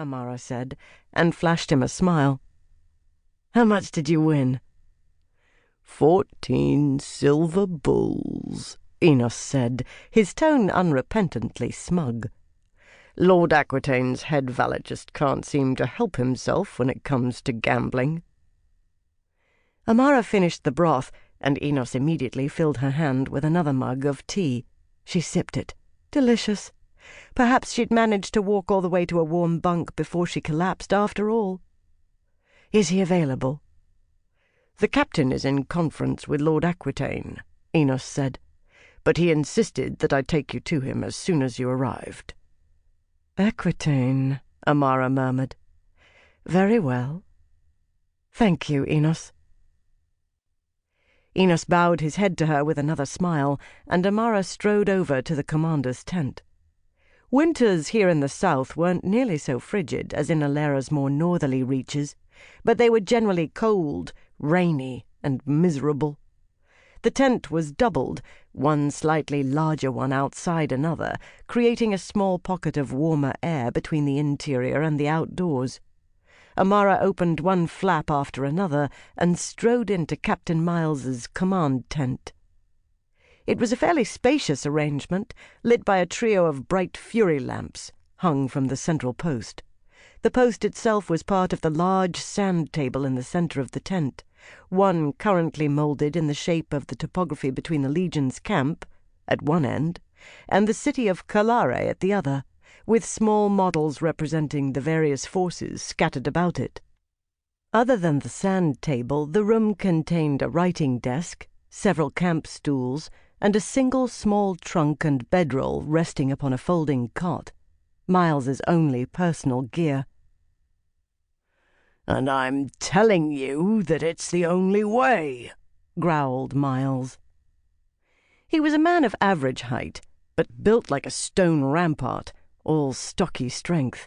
Amara said, and flashed him a smile. "How much did you win?" 14 silver bulls, Enos said, his tone unrepentantly smug. Lord Aquitaine's head valet just can't seem to help himself when it comes to gambling. Amara finished the broth, and Enos immediately filled her hand with another mug of tea. She sipped it. Delicious. Perhaps she'd managed to walk all the way to a warm bunk before she collapsed after all. "Is he available?" "The captain is in conference with Lord Aquitaine," Enos said, "but he insisted that I take you to him as soon as you arrived." "Aquitaine," Amara murmured. "Very well. Thank you, Enos." Enos bowed his head to her with another smile, and Amara strode over to the commander's tent. Winters here in the south weren't nearly so frigid as in Alera's more northerly reaches, but they were generally cold, rainy, and miserable. The tent was doubled, one slightly larger one outside another, creating a small pocket of warmer air between the interior and the outdoors. Amara opened one flap after another and strode into Captain Miles's command tent. It was a fairly spacious arrangement, lit by a trio of bright fury lamps hung from the central post. The post itself was part of the large sand table in the center of the tent, one currently molded in the shape of the topography between the Legion's camp, at one end, and the city of Calare at the other, with small models representing the various forces scattered about it. Other than the sand table, the room contained a writing desk, several camp stools, and a single small trunk and bedroll resting upon a folding cot, Miles's only personal gear. "And I'm telling you that it's the only way," growled Miles. He was a man of average height, but built like a stone rampart, all stocky strength.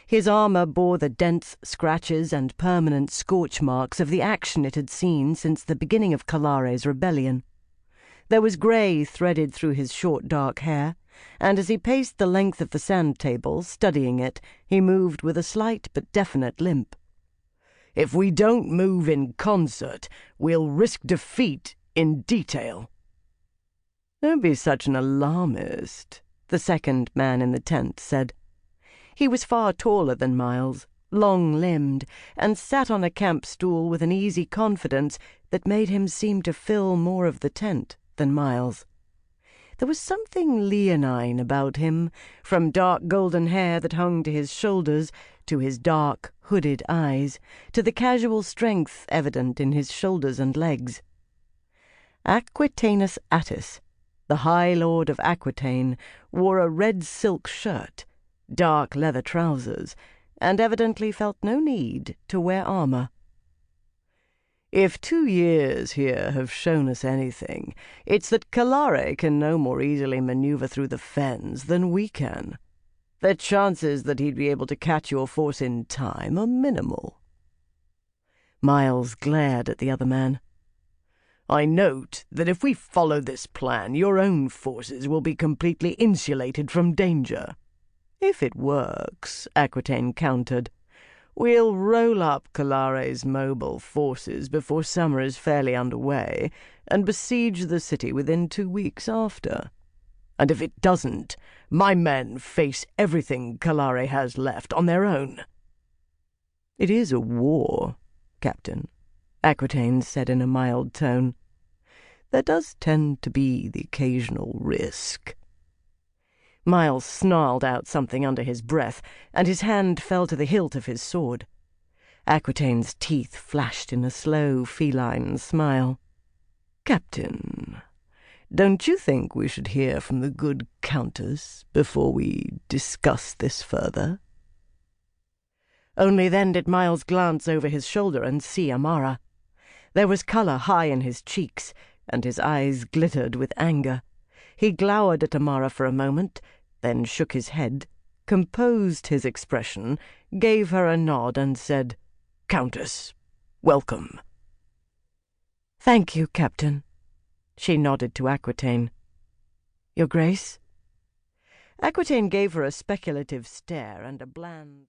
His armor bore the dents, scratches, and permanent scorch marks of the action it had seen since the beginning of Calare's rebellion. There was grey threaded through his short dark hair, and as he paced the length of the sand table, studying it, he moved with a slight but definite limp. "If we don't move in concert, we'll risk defeat in detail." "Don't be such an alarmist," the second man in the tent said. He was far taller than Miles, long-limbed, and sat on a camp stool with an easy confidence that made him seem to fill more of the tent than Miles. There was something leonine about him, from dark golden hair that hung to his shoulders, to his dark, hooded eyes, to the casual strength evident in his shoulders and legs. Aquitanus Attis, the High Lord of Aquitaine, wore a red silk shirt, dark leather trousers, and evidently felt no need to wear armor. "If 2 years here have shown us anything, it's that Calare can no more easily maneuver through the fens than we can. The chances that he'd be able to catch your force in time are minimal." Miles glared at the other man. "I note that if we follow this plan, your own forces will be completely insulated from danger." "If it works," Aquitaine countered. "We'll roll up Calare's mobile forces before summer is fairly underway, and besiege the city within 2 weeks after. And if it doesn't, my men face everything Calare has left on their own." "It is a war, Captain," Aquitaine said in a mild tone. "There does tend to be the occasional risk." Miles snarled out something under his breath, and his hand fell to the hilt of his sword. Aquitaine's teeth flashed in a slow, feline smile. "Captain, don't you think we should hear from the good Countess before we discuss this further?" Only then did Miles glance over his shoulder and see Amara. There was color high in his cheeks, and his eyes glittered with anger. He glowered at Amara for a moment, then shook his head, composed his expression, gave her a nod, and said, "Countess, welcome." "Thank you, Captain." She nodded to Aquitaine. "Your Grace?" Aquitaine gave her a speculative stare and a bland...